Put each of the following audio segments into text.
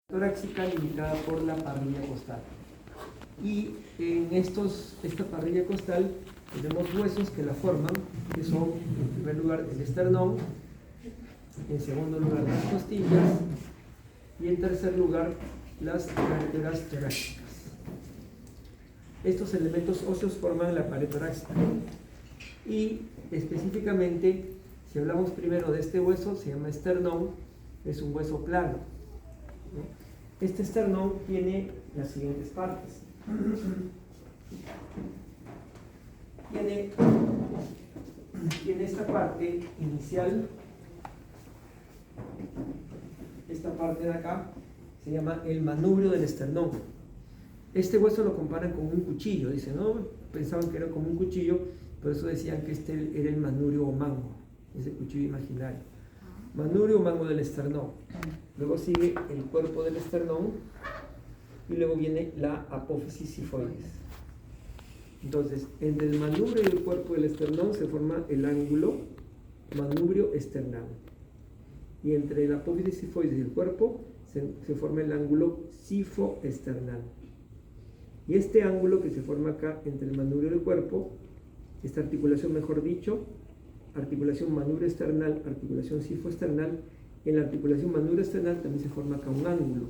torácica limitada por la parrilla costal. Y en esta parrilla costal tenemos huesos que la forman, que son en primer lugar el esternón, en segundo lugar las costillas y en tercer lugar las vértebras torácicas. Estos elementos óseos forman la pared torácica. Y específicamente, si hablamos primero de este hueso, se llama esternón, es un hueso plano. Este esternón tiene las siguientes partes. Tiene esta parte inicial, esta parte de acá se llama el manubrio del esternón. Este hueso lo comparan con un cuchillo, dicen, ¿no? Pensaban que era como un cuchillo, por eso decían que este era el manubrio o mango, ese cuchillo imaginario. Manubrio o mango del esternón. Luego sigue el cuerpo del esternón y luego viene la apófisis sifoides. Entonces, entre el manubrio y el cuerpo del esternón se forma el ángulo manubrio esternal. Y entre la apófisis sifoides y el cuerpo se forma el ángulo sifoesternal. Y este ángulo que se forma acá entre el manubrio y el cuerpo, esta articulación, mejor dicho, articulación manubrio esternal, articulación sifoesternal, en la articulación manubrio esternal también se forma acá un ángulo.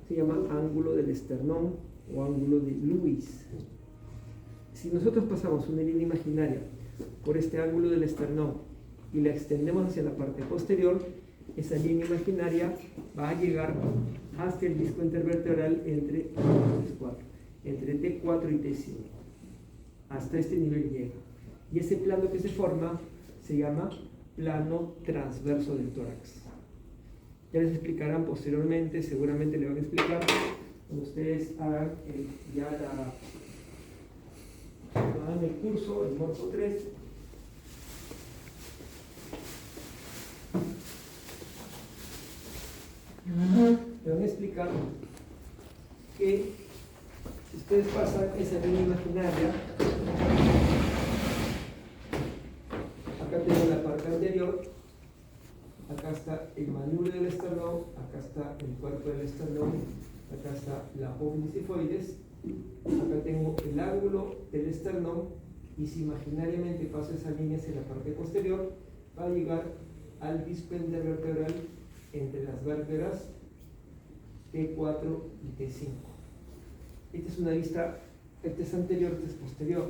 Se llama ángulo del esternón o ángulo de Lewis. Si nosotros pasamos una línea imaginaria por este ángulo del esternón y la extendemos hacia la parte posterior, esa línea imaginaria va a llegar hasta el disco intervertebral entre T4 y T5. Hasta este nivel llega. Y ese plano que se forma se llama plano transverso del tórax. Ya les explicarán posteriormente, seguramente le van a explicar cuando ustedes hagan el curso, el Morfo 3. Le van a explicar que si ustedes pasan esa línea imaginaria, acá tengo la parte anterior, acá está el manubrio del esternón, acá está el cuerpo del esternón, acá está la apófisis sifoides, acá tengo el ángulo del esternón, y si imaginariamente paso esa línea hacia la parte posterior, va a llegar al disco intervertebral entre las vértebras T4 y T5. Esta es una vista, este es anterior, este es posterior.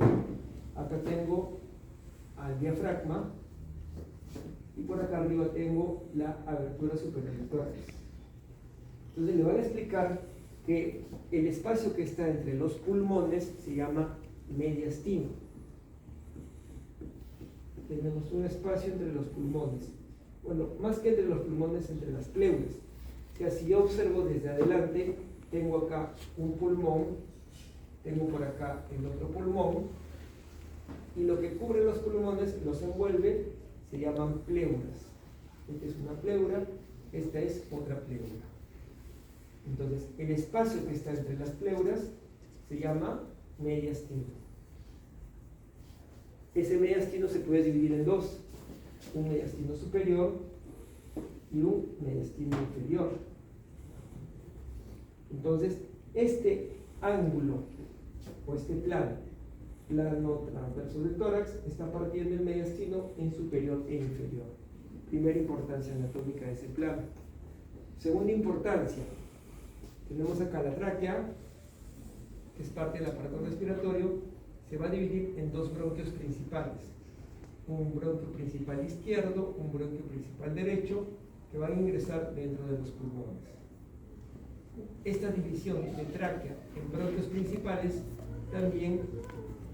Acá tengo al diafragma y por acá arriba tengo la abertura superior del tórax. Entonces le van a explicar que el espacio que está entre los pulmones se llama mediastino. Tenemos un espacio entre los pulmones. Bueno, más que entre los pulmones, entre las pleuras. O sea, si yo observo desde adelante, tengo acá un pulmón, tengo por acá el otro pulmón, y lo que cubre los pulmones, los envuelve, se llaman pleuras. Esta es una pleura, esta es otra pleura. Entonces, el espacio que está entre las pleuras se llama mediastino. Ese mediastino se puede dividir en dos: un mediastino superior y un mediastino inferior. Entonces, este ángulo o este plano transverso del tórax está partiendo el mediastino en superior e inferior. Primera importancia anatómica de ese plano. Segunda importancia, tenemos acá la tráquea, que es parte del aparato respiratorio. Se va a dividir en dos bronquios principales: un bronquio principal izquierdo, un bronquio principal derecho, que van a ingresar dentro de los pulmones. Esta división de tráquea en bronquios principales también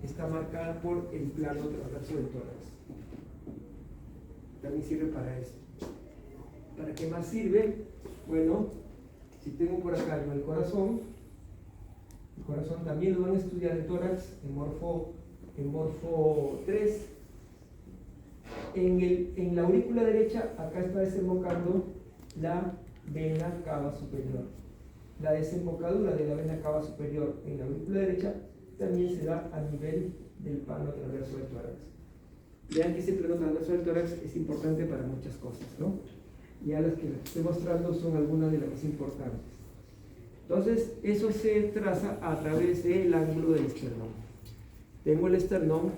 está marcada por el plano transverso del tórax. También sirve para eso. ¿Para qué más sirve? Bueno, si tengo por acá el corazón también lo van a estudiar el tórax en Morfo 3. En la aurícula derecha, acá está desembocando la vena cava superior. La desembocadura de la vena cava superior en la aurícula derecha también se da a nivel del plano transverso del tórax. Vean que ese plano transverso del tórax es importante para muchas cosas, ¿no? Ya las que les estoy mostrando son algunas de las más importantes. Entonces, eso se traza a través del ángulo del esternón. Tengo el esternón,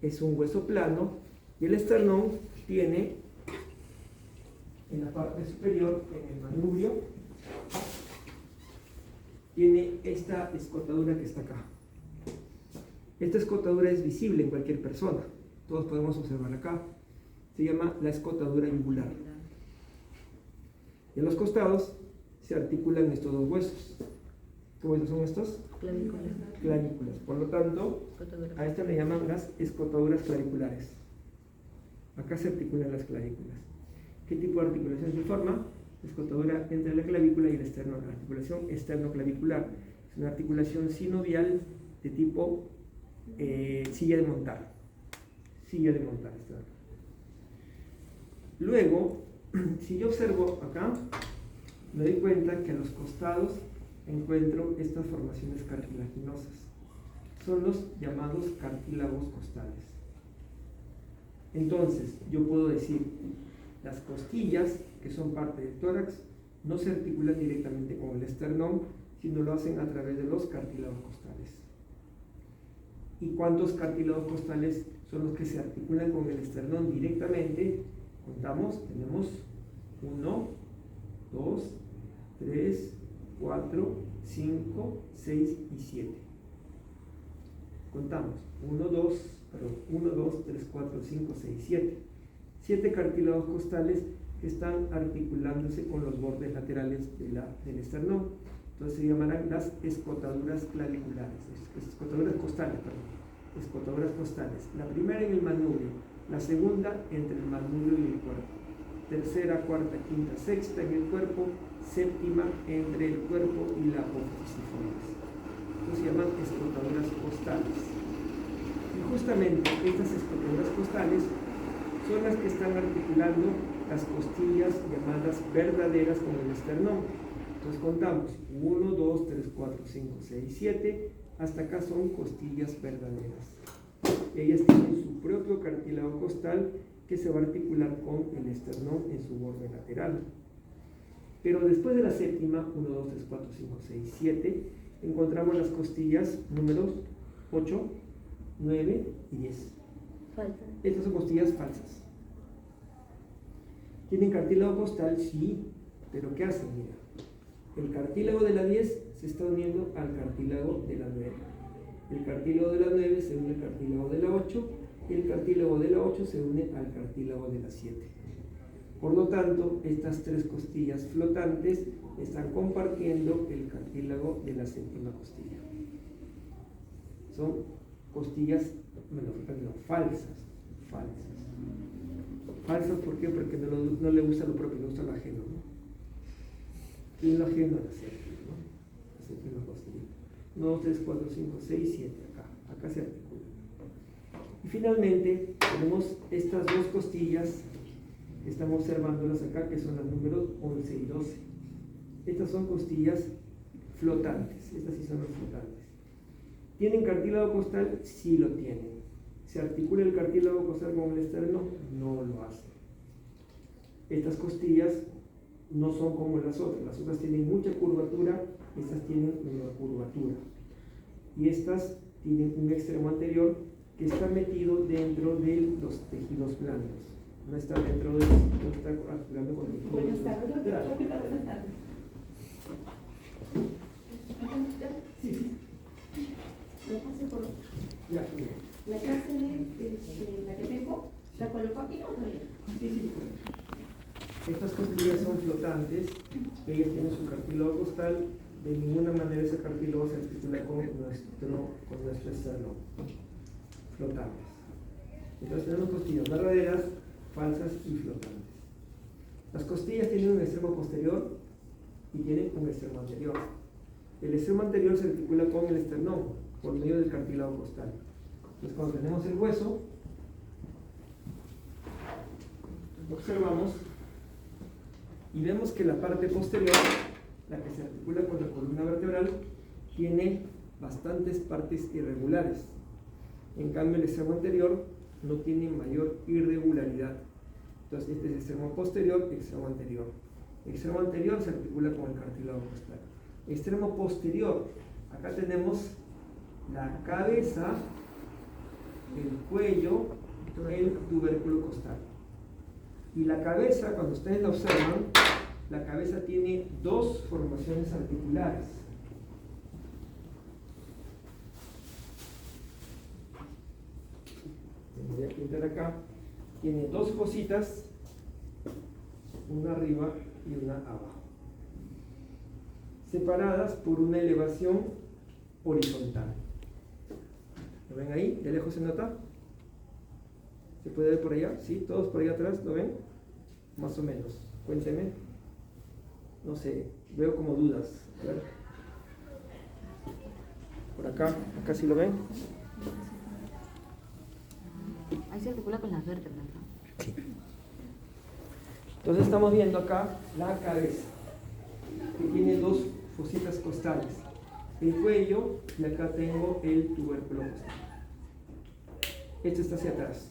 es un hueso plano, y el esternón tiene en la parte superior, en el manubrio, tiene esta escotadura que está acá. Esta escotadura es visible en cualquier persona, todos podemos observarla acá. Se llama la escotadura yugular. Y en los costados se articulan estos dos huesos. ¿Qué huesos son estos? Clavículas. Por lo tanto, a esta le llaman las escotaduras claviculares. Acá se articulan las clavículas. ¿Qué tipo de articulación se forma? Escotadura entre la clavícula y el esternón. La articulación esternoclavicular es una articulación sinovial de tipo silla de montar. Silla de montar. Luego, si yo observo acá, me doy cuenta que a los costados encuentro estas formaciones cartilaginosas. Son los llamados cartílagos costales. Entonces, yo puedo decir, las costillas, que son parte del tórax, no se articulan directamente con el esternón, sino lo hacen a través de los cartílagos costales. ¿Y cuántos cartílagos costales son los que se articulan con el esternón directamente? Contamos, tenemos 1, 2, 3, 4, 5, 6 y 7. Contamos, 1, 2, 3, 4, 5, 6, 7. 7 cartílagos costales que están articulándose con los bordes laterales del esternón. Entonces se llamarán las escotaduras claviculares, escotaduras costales, perdón. Escotaduras costales. La primera en el manubrio, la segunda entre el manubrio y el cuerpo, tercera, cuarta, quinta, sexta en el cuerpo, séptima entre el cuerpo y la apófisis. Entonces se llaman escotaduras costales. Y justamente estas escotaduras costales son las que están articulando las costillas llamadas verdaderas con el esternón. Entonces contamos 1, 2, 3, 4, 5, 6, 7, hasta acá son costillas verdaderas. Ellas tienen su propio cartílago costal que se va a articular con el esternón en su borde lateral. Pero después de la séptima, 1, 2, 3, 4, 5, 6, 7, encontramos las costillas números 8, 9 y 10. Falta. Estas son costillas falsas. ¿Tienen cartílago costal? Sí, pero ¿qué hacen? Mira, el cartílago de la 10 se está uniendo al cartílago de la 9. El cartílago de la 9 se une al cartílago de la 8 y el cartílago de la 8 se une al cartílago de la 7. Por lo tanto, estas tres costillas flotantes están compartiendo el cartílago de la séptima costilla. Son costillas falsas. Falsas, ¿por qué? Porque no le gusta lo propio, le gusta lo ajeno, ¿no? Y lo ajeno a la séptima, ¿no? La séptima costilla. 1, 2, 3, 4, 5, 6, 7, acá se articula. Y finalmente tenemos estas dos costillas, estamos observándolas acá, que son las números 11 y 12. Estas son costillas flotantes, estas sí son las flotantes. ¿Tienen cartílago costal? Sí lo tienen. ¿Se articula el cartílago costal con el esternón? No lo hace. Estas costillas no son como las otras tienen mucha curvatura, estas tienen menor curvatura. Y estas tienen un extremo anterior que está metido dentro de los tejidos blandos. No está dentro de los, no está articulando con el tejido. Buenas tardes, doctora. Buenas tardes. Sí. Lo pasé por Ya, bien. la clase de la que tengo, la coloco aquí, ¿no? Sí. Estas costillas son flotantes, ellas tienen su cartílago costal, de ninguna manera ese cartílago se articula con nuestro esternón. Flotantes. Entonces tenemos costillas verdaderas, falsas y flotantes. Las costillas tienen un extremo posterior y tienen un extremo anterior. El extremo anterior se articula con el esternón por medio del cartílago costal. Entonces cuando tenemos el hueso, observamos y vemos que la parte posterior, la que se articula con la columna vertebral, tiene bastantes partes irregulares. En cambio el extremo anterior no tiene mayor irregularidad. Entonces este es el extremo posterior y el extremo anterior. El extremo anterior se articula con el cartílago costal. extremo posterior. Acá tenemos la cabeza, el cuello, el tubérculo costal. Y la cabeza, cuando ustedes la observan, la cabeza tiene dos formaciones articulares. Voy a pintar acá. Tiene dos fositas, una arriba y una abajo, separadas por una elevación horizontal. ¿Lo ven ahí? ¿De lejos se nota? ¿Se puede ver por allá? ¿Sí? ¿Todos por allá atrás? ¿Lo ven? Más o menos. Cuéntenme. No sé, veo como dudas. A ver. Por acá, acá sí lo ven. Ahí se articula con las vértebras, ¿no? Sí. Entonces estamos viendo acá la cabeza, que tiene dos fositas costales, el cuello, y acá tengo el tubérculo costal. Esto está hacia atrás.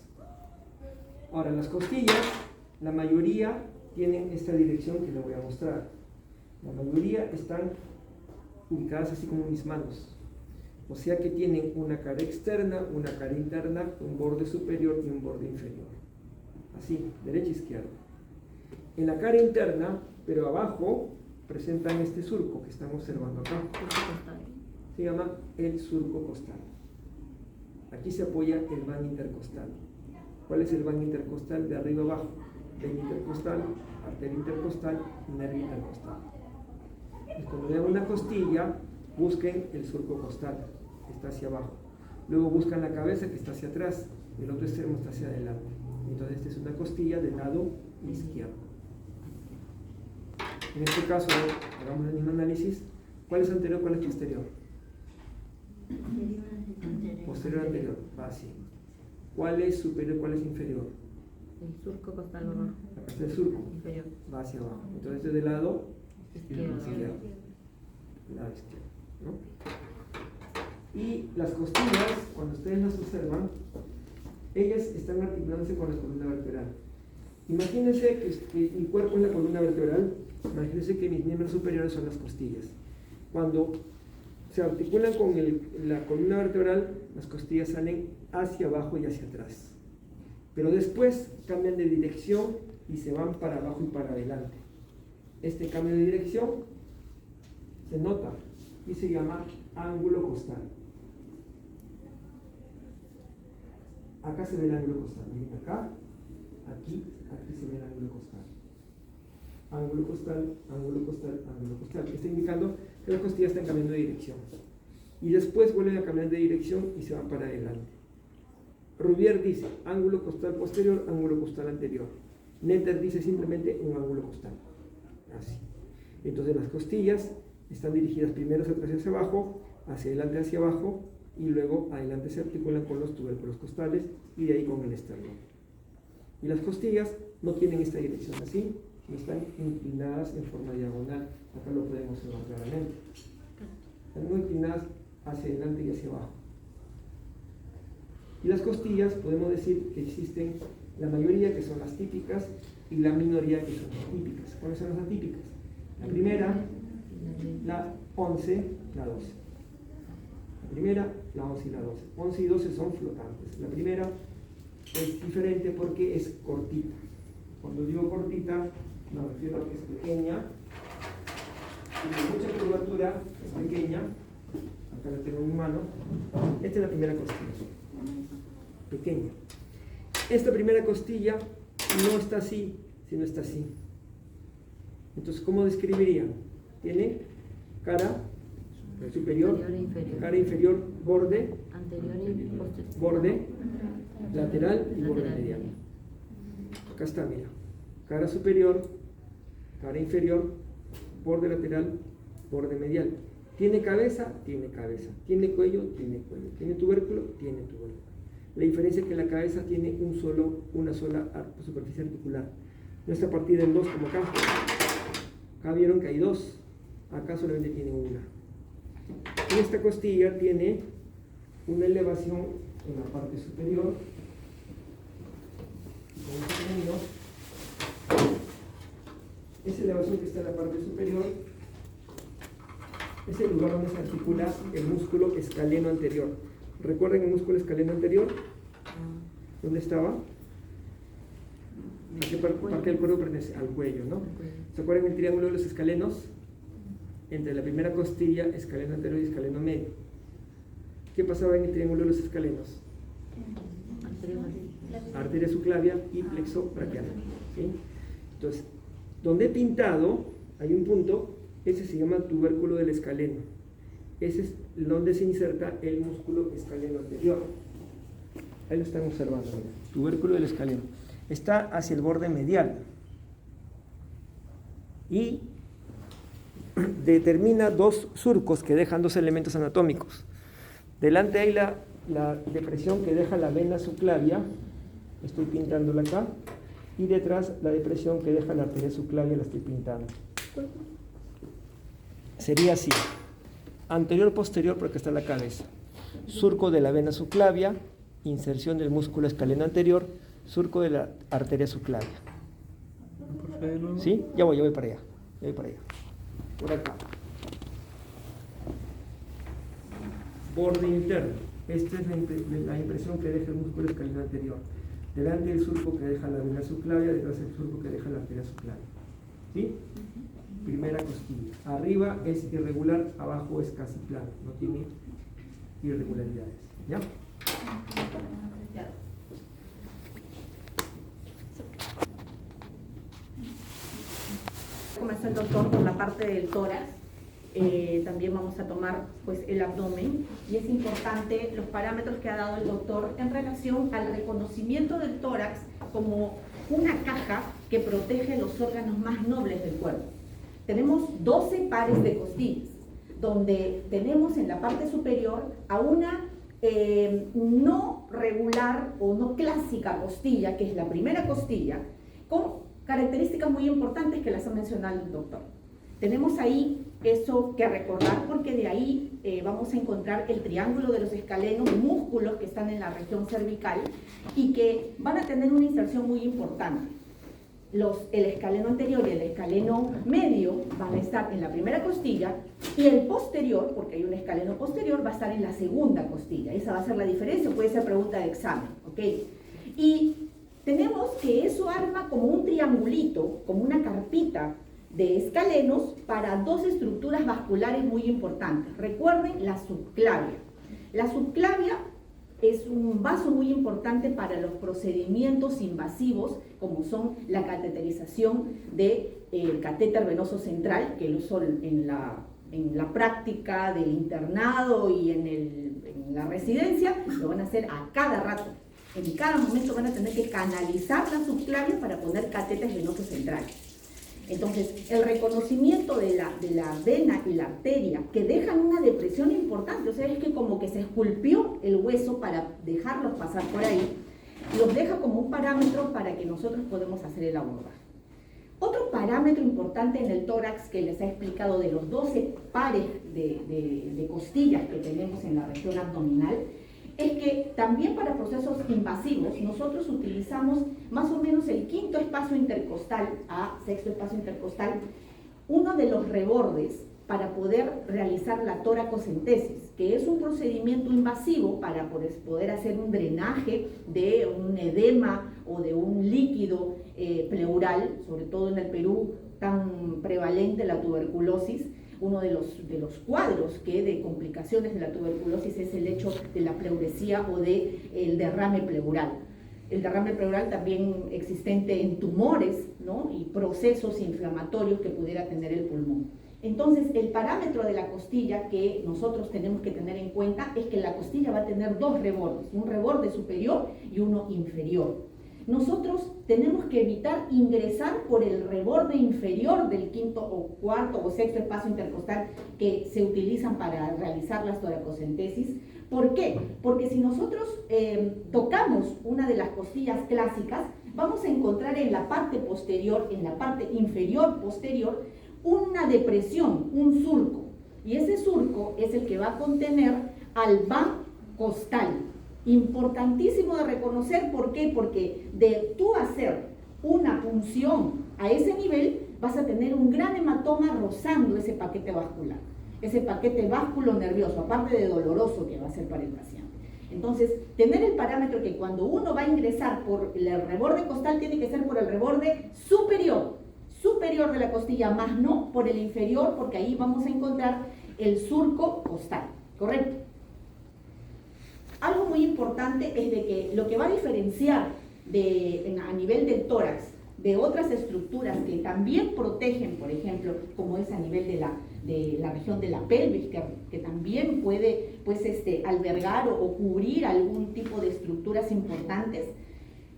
Ahora, las costillas, la mayoría tienen esta dirección que les voy a mostrar. La mayoría están ubicadas así como mis manos. O sea que tienen una cara externa, una cara interna, un borde superior y un borde inferior. Así, derecha e izquierda. En la cara interna, pero abajo, presentan este surco que están observando acá. Se llama el surco costal. Aquí se apoya el ván intercostal. ¿Cuál es el ván intercostal? De arriba abajo. Vena intercostal, arteria intercostal, nervio intercostal. Y cuando vean una costilla, busquen el surco costal, que está hacia abajo. Luego buscan la cabeza, que está hacia atrás. El otro extremo está hacia adelante. Entonces esta es una costilla del lado izquierdo. En este caso, hagamos el mismo análisis. ¿Cuál es anterior, cuál es posterior? Posterior, anterior. Va así. ¿Cuál es superior, cuál es inferior? El surco costal abajo. La parte del surco. Inferior. Va hacia abajo. Entonces este es del lado Izquierdo. izquierdo. Lado izquierdo, ¿no? Y las costillas, cuando ustedes las observan, ellas están articulándose con la columna vertebral. Imagínense que mi cuerpo es la columna vertebral. Imagínense que mis miembros superiores son las costillas. Cuando se articulan con la columna vertebral, las costillas salen hacia abajo y hacia atrás. Pero después cambian de dirección y se van para abajo y para adelante. Este cambio de dirección se nota y se llama ángulo costal. Acá se ve el ángulo costal. Miren acá, aquí se ve el ángulo costal. Ángulo costal, ángulo costal, ángulo costal. Está indicando que las costillas están cambiando de dirección. Y después vuelven a cambiar de dirección y se van para adelante. Rubier dice ángulo costal posterior, ángulo costal anterior. Netter dice simplemente un ángulo costal. Así. Entonces las costillas están dirigidas primero hacia atrás y hacia abajo, hacia adelante hacia abajo, y luego adelante se articulan con los tubérculos costales y de ahí con el esternón. Y las costillas no tienen esta dirección así, están inclinadas en forma diagonal. Acá lo podemos observar claramente. Están muy inclinadas hacia adelante y hacia abajo. Y las costillas podemos decir que existen la mayoría que son las típicas y la minoría que son atípicas. ¿Cuáles son las atípicas? La primera, la 11, la 12. La primera, la 11 y la 12. 11 y 12 son flotantes. La primera es diferente porque es cortita. Cuando digo cortita, me refiero a que es pequeña, tiene mucha curvatura, es pequeña. Acá la tengo en mi mano. Esta es la primera costilla, pequeña. Esta primera costilla no está así, sino está así. Entonces, ¿cómo describirían? Tiene cara superior, cara inferior, borde, anterior y posterior, borde lateral y borde medial. Acá está, mira. Cara superior, cara inferior, borde lateral, borde medial. ¿Tiene cabeza? Tiene cabeza. ¿Tiene cuello? Tiene cuello. ¿Tiene tubérculo? Tiene tubérculo. La diferencia es que la cabeza tiene una sola superficie articular. No está partida en dos como acá. Acá vieron que hay dos. Acá solamente tiene una. Y esta costilla tiene una elevación en la parte superior. Con este término, esa elevación que está en la parte superior Es el lugar donde se articula el músculo escaleno anterior. ¿Recuerden el músculo escaleno anterior? ¿Dónde estaba? ¿A qué parte del cuerpo pertenece? Al cuello, ¿no? ¿Se acuerdan el triángulo de los escalenos? Entre la primera costilla, escaleno anterior y escaleno medio. ¿Qué pasaba en el triángulo de los escalenos? Arteria subclavia y plexo braquial. ¿Sí? Entonces, donde he pintado, hay un punto, ese se llama tubérculo del escaleno. Ese es donde se inserta el músculo escaleno anterior. Ahí lo están observando, mira. Tubérculo del escaleno. Está hacia el borde medial. Y determina dos surcos que dejan dos elementos anatómicos. Delante hay la depresión que deja la vena subclavia, estoy pintándola acá, y detrás la depresión que deja la arteria subclavia, la estoy pintando. Sería así: anterior, posterior, porque está la cabeza, surco de la vena subclavia, inserción del músculo escaleno anterior, surco de la arteria subclavia. ¿Sí? Ya voy para allá. Por acá. Borde interno. Esta es la impresión que deja el músculo escaleno anterior. Delante el surco que deja la vena subclavia, detrás el surco que deja la arteria subclavia. ¿Sí? Primera costilla. Arriba es irregular, abajo es casi plano. No tiene irregularidades. ¿Ya? Comenzó el doctor por la parte del tórax. También vamos a tomar pues el abdomen, y es importante los parámetros que ha dado el doctor en relación al reconocimiento del tórax como una caja que protege los órganos más nobles del cuerpo. Tenemos 12 pares de costillas, donde tenemos en la parte superior a una no regular o no clásica costilla, que es la primera costilla, con características muy importantes que las ha mencionado el doctor. Tenemos ahí eso que recordar, porque de ahí vamos a encontrar el triángulo de los escalenos, músculos que están en la región cervical y que van a tener una inserción muy importante. El escaleno anterior y el escaleno medio van a estar en la primera costilla, y el posterior, porque hay un escaleno posterior, va a estar en la segunda costilla. Esa va a ser la diferencia, puede ser pregunta de examen, ¿ok? Y tenemos que eso arma como un triangulito, como una carpita de escalenos para dos estructuras vasculares muy importantes. Recuerden la subclavia. La subclavia es un vaso muy importante para los procedimientos invasivos, como son la cateterización del catéter venoso central, que lo son en la práctica del internado y en la residencia, lo van a hacer a cada rato. En cada momento van a tener que canalizar la subclavia para poner catéteres venosos centrales. Entonces, el reconocimiento de la vena y la arteria, que dejan una depresión importante, o sea, es que como que se esculpió el hueso para dejarlos pasar por ahí, los deja como un parámetro para que nosotros podamos hacer el abordaje. Otro parámetro importante en el tórax que les he explicado, de los 12 pares de costillas que tenemos en la región abdominal, es que también para procesos invasivos nosotros utilizamos más o menos el quinto espacio intercostal a sexto espacio intercostal, uno de los rebordes, para poder realizar la toracocentesis, que es un procedimiento invasivo para poder hacer un drenaje de un edema o de un líquido pleural, sobre todo en el Perú, tan prevalente la tuberculosis. Uno de los cuadros que de complicaciones de la tuberculosis es el hecho de la pleuresía o del derrame pleural. El derrame pleural también existente en tumores, ¿no? Y procesos inflamatorios que pudiera tener el pulmón. Entonces, el parámetro de la costilla que nosotros tenemos que tener en cuenta es que la costilla va a tener dos rebordes, un reborde superior y uno inferior. Nosotros tenemos que evitar ingresar por el reborde inferior del quinto o cuarto o sexto espacio intercostal que se utilizan para realizar las toracocentesis. ¿Por qué? Porque si nosotros tocamos una de las costillas clásicas, vamos a encontrar en la parte posterior, en la parte inferior posterior, una depresión, un surco. Y ese surco es el que va a contener al van costal. Importantísimo de reconocer. ¿Por qué? Porque de tú hacer una punción a ese nivel vas a tener un gran hematoma rozando ese paquete vascular. ese paquete vasculonervioso, aparte de doloroso que va a ser para el paciente. Entonces, tener el parámetro que cuando uno va a ingresar por el reborde costal tiene que ser por el reborde superior de la costilla, más no por el inferior, porque ahí vamos a encontrar el surco costal, ¿correcto? Algo muy importante es de que lo que va a diferenciar a nivel del tórax de otras estructuras que también protegen, por ejemplo, como es a nivel de la región de la pelvis, que también puede pues, albergar o cubrir algún tipo de estructuras importantes,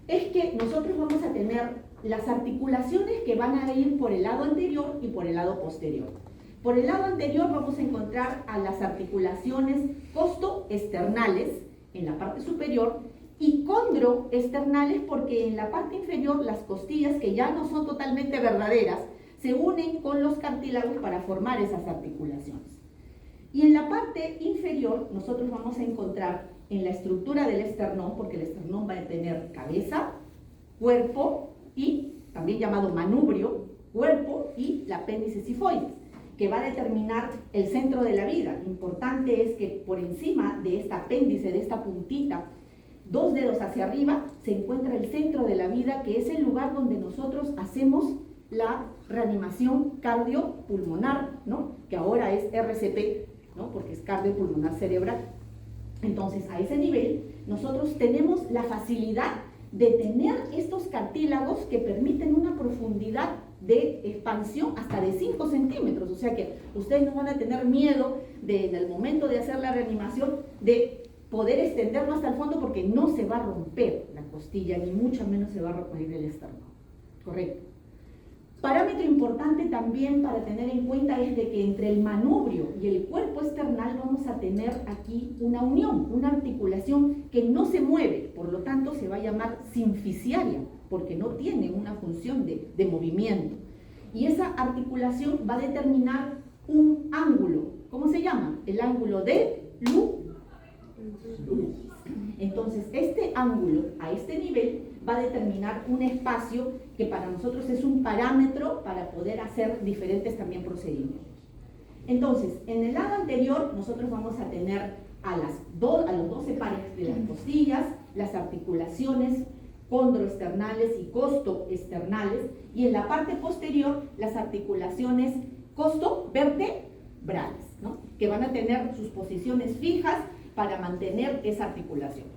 es que nosotros vamos a tener las articulaciones que van a ir por el lado anterior y por el lado posterior. Por el lado anterior vamos a encontrar a las articulaciones costoesternales en la parte superior y condroesternales, porque en la parte inferior las costillas, que ya no son totalmente verdaderas, se unen con los cartílagos para formar esas articulaciones. Y en la parte inferior nosotros vamos a encontrar en la estructura del esternón, porque el esternón va a tener cabeza, cuerpo y también llamado manubrio, cuerpo y la apéndice sifoides, que va a determinar el centro de la vida. Importante es que por encima de esta apéndice, de esta puntita, 2 dedos hacia arriba, se encuentra el centro de la vida, que es el lugar donde nosotros hacemos la reanimación cardiopulmonar, ¿no? Que ahora es RCP, ¿no? Porque es cardiopulmonar cerebral. Entonces, a ese nivel, nosotros tenemos la facilidad de tener estos cartílagos que permiten una profundidad de expansión hasta de 5 centímetros, o sea que ustedes no van a tener miedo en el momento de hacer la reanimación de poder extenderlo hasta el fondo, porque no se va a romper la costilla, ni mucho menos se va a romper el esternón, ¿correcto? Parámetro importante también para tener en cuenta es de que entre el manubrio y el cuerpo esternal vamos a tener aquí una unión, una articulación que no se mueve, por lo tanto se va a llamar sinfisiaria, porque no tiene una función de movimiento. Y esa articulación va a determinar un ángulo. ¿Cómo se llama? El ángulo de Lewis. Entonces, este ángulo a este nivel va a determinar un espacio que para nosotros es un parámetro para poder hacer diferentes también procedimientos. Entonces, en el lado anterior nosotros vamos a tener a los 12 pares de las costillas, las articulaciones condroesternales y costoesternales, y en la parte posterior las articulaciones costovertebrales, ¿no? Que van a tener sus posiciones fijas para mantener esa articulación.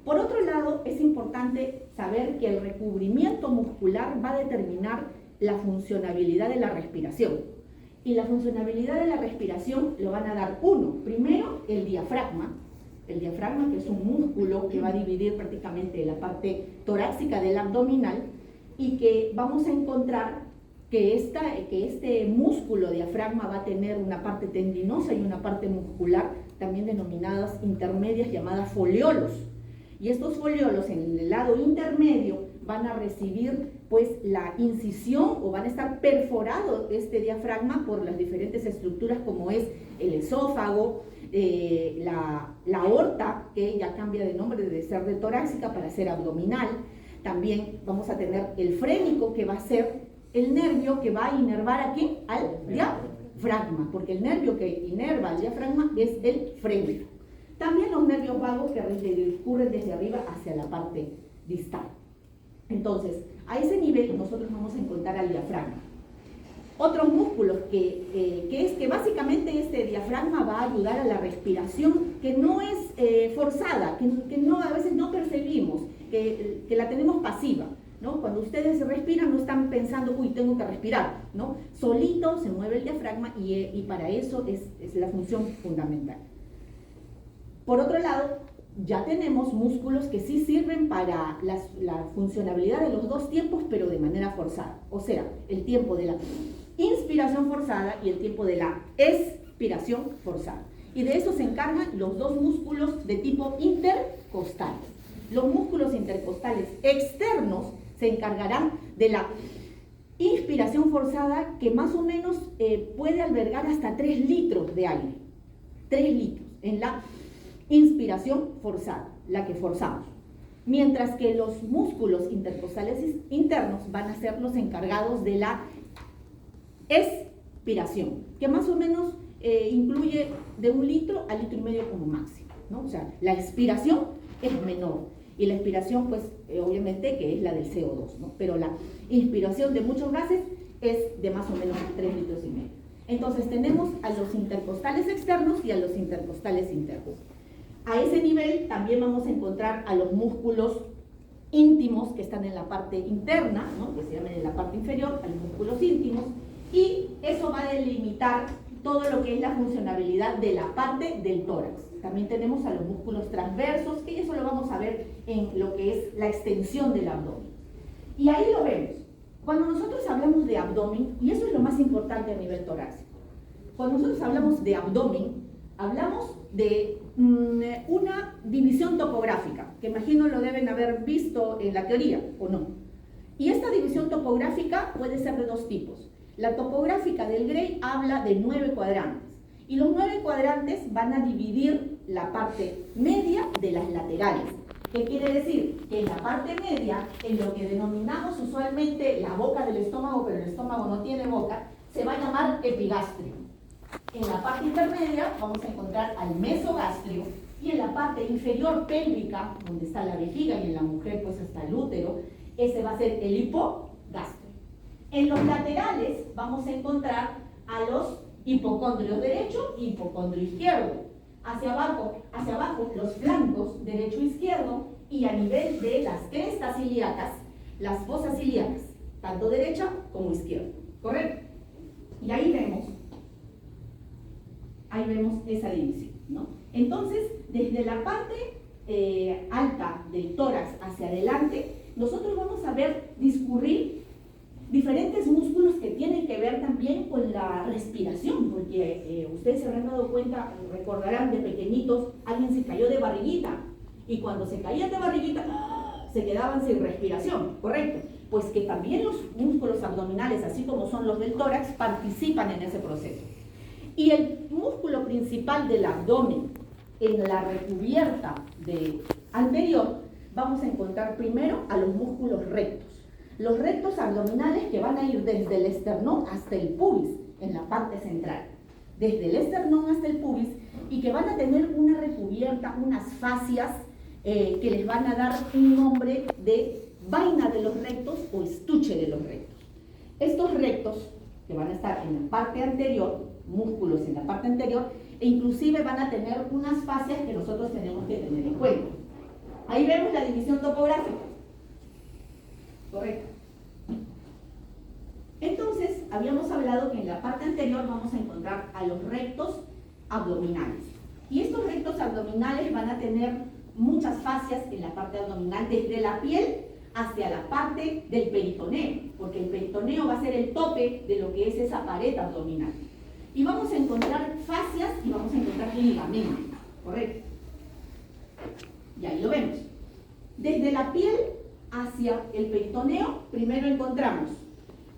Por otro lado, es importante saber que el recubrimiento muscular va a determinar la funcionabilidad de la respiración. Y la funcionabilidad de la respiración lo van a dar primero el diafragma, que es un músculo que va a dividir prácticamente la parte torácica del abdominal, y que vamos a encontrar que este músculo diafragma va a tener una parte tendinosa y una parte muscular, también denominadas intermedias, llamadas foliolos. Y estos foliolos en el lado intermedio van a recibir pues la incisión, o van a estar perforados este diafragma por las diferentes estructuras, como es el esófago, la aorta, que ya cambia de nombre de ser de torácica para ser abdominal. También vamos a tener el frénico, que va a ser el nervio que va a inervar aquí al diafragma, porque el nervio que inerva al diafragma es el frénico. También los nervios vagos, que discurren desde arriba hacia la parte distal. Entonces, a ese nivel nosotros vamos a encontrar al diafragma. Otros músculos que básicamente este diafragma va a ayudar a la respiración, que no es forzada, que no, a veces no percibimos, que la tenemos pasiva, ¿no? Cuando ustedes respiran no están pensando, uy, tengo que respirar, ¿no? Solito se mueve el diafragma y para eso es la función fundamental. Por otro lado, ya tenemos músculos que sí sirven para la funcionabilidad de los dos tiempos, pero de manera forzada. O sea, el tiempo de la inspiración forzada y el tiempo de la expiración forzada. Y de eso se encargan los dos músculos de tipo intercostales. Los músculos intercostales externos se encargarán de la inspiración forzada, que más o menos puede albergar hasta 3 litros de aire. 3 litros en la inspiración forzada, la que forzamos. Mientras que los músculos intercostales internos van a ser los encargados de la aspiración, que más o menos incluye de 1 litro a 1,5 litros como máximo, ¿no? O sea, la expiración es menor y la expiración, pues, obviamente que es la del CO2, ¿no? Pero la inspiración de muchos gases es de más o menos 3,5 litros. Entonces tenemos a los intercostales externos y a los intercostales internos. A ese nivel también vamos a encontrar a los músculos íntimos que están en la parte interna, ¿no? Que se llaman en la parte inferior, a los músculos íntimos, y eso va a delimitar todo lo que es la funcionabilidad de la parte del tórax. También tenemos a los músculos transversos, que eso lo vamos a ver en lo que es la extensión del abdomen. Y ahí lo vemos. Cuando nosotros hablamos de abdomen, y eso es lo más importante a nivel torácico, cuando nosotros hablamos de abdomen, hablamos de una división topográfica, que imagino lo deben haber visto en la teoría, ¿o no? Y esta división topográfica puede ser de 2 tipos. La topográfica del Gray habla de 9 cuadrantes, y los 9 cuadrantes van a dividir la parte media de las laterales. ¿Qué quiere decir? Que en la parte media, en lo que denominamos usualmente la boca del estómago, pero el estómago no tiene boca, se va a llamar epigastrio. En la parte intermedia vamos a encontrar al mesogastrio, y en la parte inferior pélvica, donde está la vejiga, y en la mujer pues está el útero, ese va a ser el hipogastrio. En los laterales vamos a encontrar a los hipocondrios derecho y hipocondrio izquierdo. Hacia abajo los flancos derecho e izquierdo, y a nivel de las crestas ilíacas, las fosas ilíacas, tanto derecha como izquierda, ¿correcto? Y ahí vemos esa división, ¿no? Entonces, desde la parte alta del tórax hacia adelante, nosotros vamos a ver discurrir diferentes músculos que tienen que ver también con la respiración, porque ustedes se habrán dado cuenta, recordarán de pequeñitos, alguien se cayó de barriguita, y cuando se caían de barriguita, se quedaban sin respiración, ¿correcto? Pues que también los músculos abdominales, así como son los del tórax, participan en ese proceso. Y el músculo principal del abdomen, en la recubierta anterior, vamos a encontrar primero a los músculos rectos. Los rectos abdominales que van a ir desde el esternón hasta el pubis, en la parte central. Desde el esternón hasta el pubis, y que van a tener una recubierta, unas fascias que les van a dar un nombre de vaina de los rectos o estuche de los rectos. Estos rectos, que van a estar en la parte anterior, músculos en la parte anterior, e inclusive van a tener unas fascias que nosotros tenemos que tener en cuenta. Ahí vemos la división topográfica. Correcto. Entonces, habíamos hablado que en la parte anterior vamos a encontrar a los rectos abdominales. Y estos rectos abdominales van a tener muchas fascias en la parte abdominal, desde la piel hacia la parte del peritoneo, porque el peritoneo va a ser el tope de lo que es esa pared abdominal. Y vamos a encontrar fascias y vamos a encontrar ligamentos, ¿correcto? Y ahí lo vemos. Desde la piel hacia el peritoneo, primero encontramos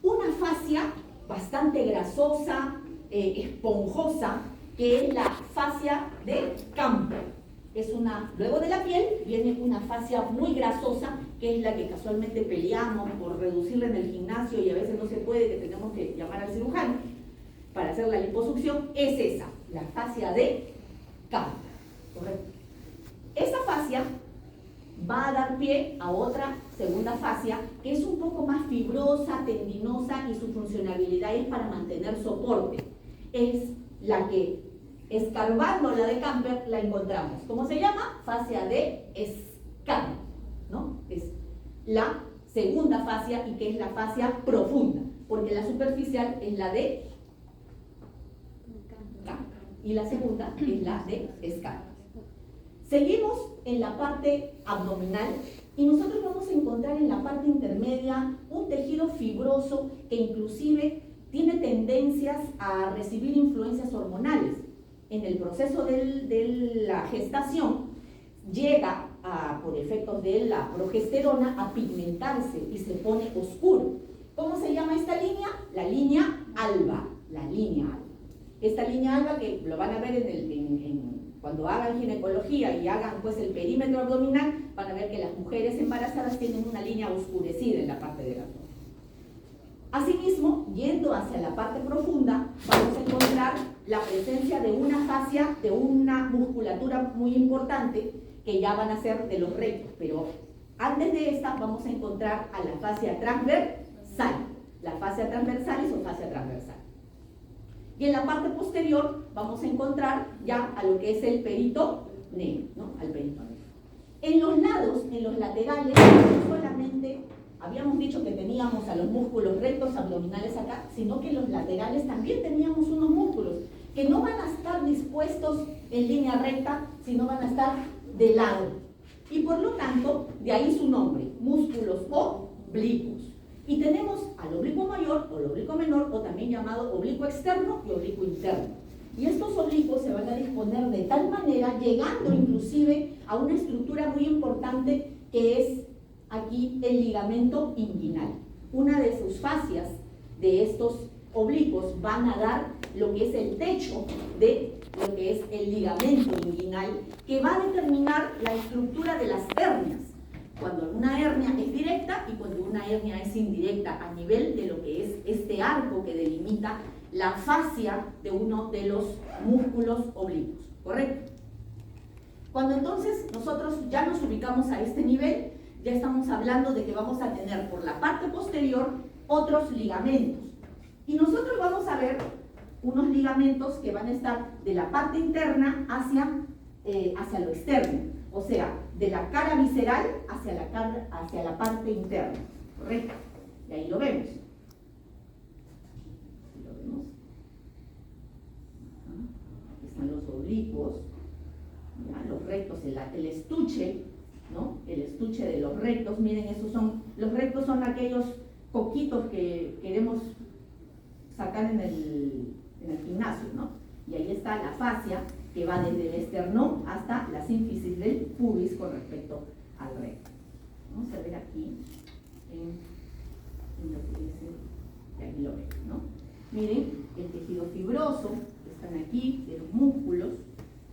una fascia bastante grasosa, esponjosa, que es la fascia de Camper. Luego de la piel viene una fascia muy grasosa, que es la que casualmente peleamos por reducirla en el gimnasio y a veces no se puede, que tenemos que llamar al cirujano para hacer la liposucción. Es esa, la fascia de Camper, ¿correcto? Esa fascia va a dar pie a otra segunda fascia que es un poco más fibrosa, tendinosa, y su funcionalidad es para mantener soporte. Es la que, escarbando la de Camper, la encontramos. ¿Cómo se llama? Fascia de Scamper, ¿no? Es la segunda fascia, y que es la fascia profunda, porque la superficial es la de Camper y la segunda es la de Scamper. Seguimos en la parte abdominal y nosotros vamos a encontrar en la parte intermedia un tejido fibroso que inclusive tiene tendencias a recibir influencias hormonales. En el proceso de la gestación llega, por efectos de la progesterona, a pigmentarse y se pone oscuro. ¿Cómo se llama esta línea? La línea alba. La línea alba. Esta línea alba, que lo van a ver cuando hagan ginecología y hagan pues el perímetro abdominal, van a ver que las mujeres embarazadas tienen una línea oscurecida en la parte del abdomen. Asimismo, yendo hacia la parte profunda, vamos a encontrar la presencia de una fascia, de una musculatura muy importante, que ya van a ser de los rectos, pero antes de esta vamos a encontrar a la fascia transversal, la fascia transversalis o fascia transversal. Y en la parte posterior vamos a encontrar ya a lo que es el peritoneo, ¿no? Al peritoneo. En los lados, en los laterales, no solamente habíamos dicho que teníamos a los músculos rectos abdominales acá, sino que en los laterales también teníamos unos músculos que no van a estar dispuestos en línea recta, sino van a estar de lado. Y por lo tanto, de ahí su nombre, músculos oblicuos. Y tenemos al oblicuo mayor o el oblicuo menor, o también llamado oblicuo externo y oblicuo interno. Y estos oblicuos se van a disponer de tal manera, llegando inclusive a una estructura muy importante que es aquí el ligamento inguinal. Una de sus fascias de estos oblicuos van a dar lo que es el techo de lo que es el ligamento inguinal, que va a determinar la estructura de las hernias. Cuando una hernia es directa y cuando una hernia es indirecta, a nivel de lo que es este arco que delimita la fascia de uno de los músculos oblicuos, ¿correcto? Cuando entonces nosotros ya nos ubicamos a este nivel, ya estamos hablando de que vamos a tener por la parte posterior otros ligamentos. Y nosotros vamos a ver unos ligamentos que van a estar de la parte interna hacia lo externo, o sea, de la cara visceral hacia la parte interna, ¿correcto? Y ahí lo vemos. Aquí están los oblicuos, ¿ya? Los rectos, el estuche, ¿no? El estuche de los rectos. Miren, los rectos son aquellos coquitos que queremos sacar en el gimnasio, ¿no? Y ahí está la fascia que va desde el esternón hasta la sínfisis del pubis con respecto al recto. Vamos a ver aquí en lo que es aquí lo ven, ¿no? Miren el tejido fibroso que están aquí de los músculos,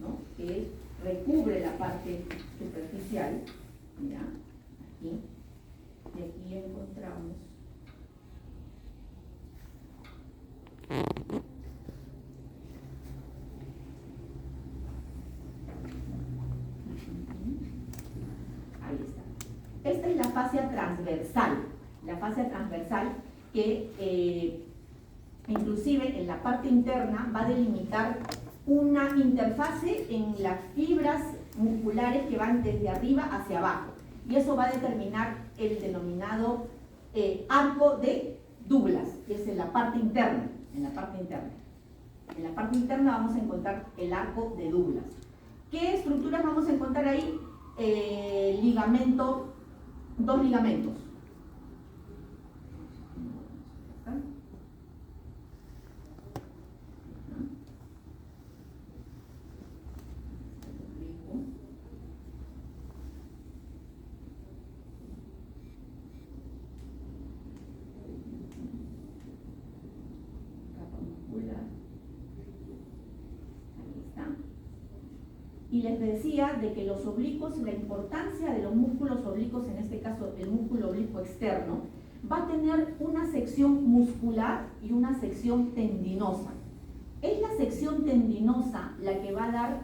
¿no? Que recubre la parte superficial, mira, aquí, y aquí encontramos ahí está. Esta es la fascia transversal que inclusive en la parte interna va a delimitar una interfase en las fibras musculares que van desde arriba hacia abajo, y eso va a determinar el denominado arco de Douglas, que es en la parte interna. En la parte interna vamos a encontrar el arco de Douglas. ¿Qué estructuras vamos a encontrar ahí? Dos ligamentos. Y les decía de que los oblicuos, la importancia de los músculos oblicuos, en este caso el músculo oblicuo externo, va a tener una sección muscular y una sección tendinosa. Es la sección tendinosa la que va a dar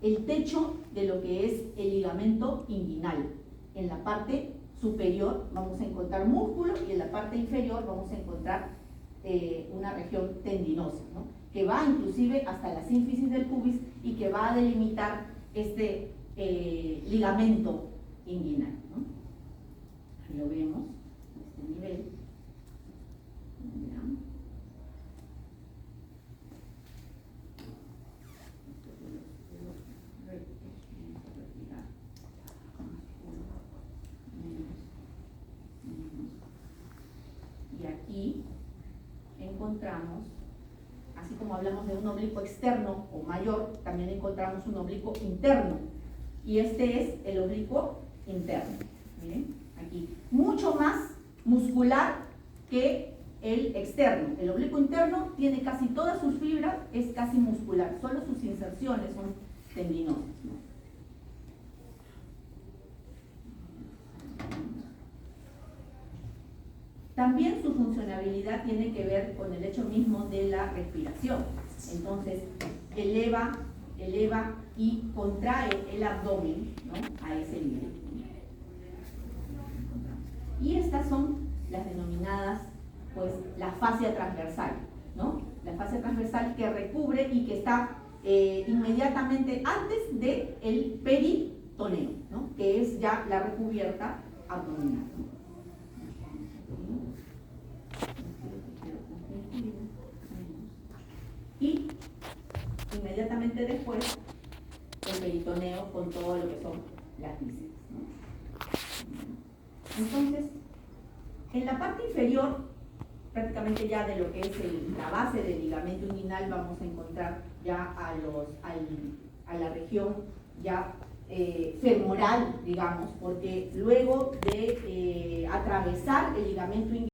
el techo de lo que es el ligamento inguinal. En la parte superior vamos a encontrar músculo y en la parte inferior vamos a encontrar una región tendinosa, ¿no? Que va inclusive hasta la sínfisis del pubis y que va a delimitar este ligamento inguinal, ¿no? Ahí lo vemos, a este nivel. Mira. Y aquí encontramos, así como hablamos de un oblicuo externo o mayor, también encontramos un oblicuo interno. Y este es el oblicuo interno. Miren, aquí. Mucho más muscular que el externo. El oblicuo interno tiene casi todas sus fibras, es casi muscular. Solo sus inserciones son tendinosas, ¿no? También su funcionabilidad tiene que ver con el hecho mismo de la respiración. Entonces, eleva y contrae el abdomen, ¿no?, a ese nivel. Y estas son las denominadas, pues, la fascia transversal, ¿no? La fascia transversal que recubre y que está inmediatamente antes del peritoneo, ¿no?, que es ya la recubierta abdominal. Y inmediatamente después el peritoneo con todo lo que son las vísceras, ¿no? Entonces, en la parte inferior, prácticamente ya de lo que es la base del ligamento inguinal, vamos a encontrar ya a la región ya femoral, digamos, porque luego de atravesar el ligamento inguinal,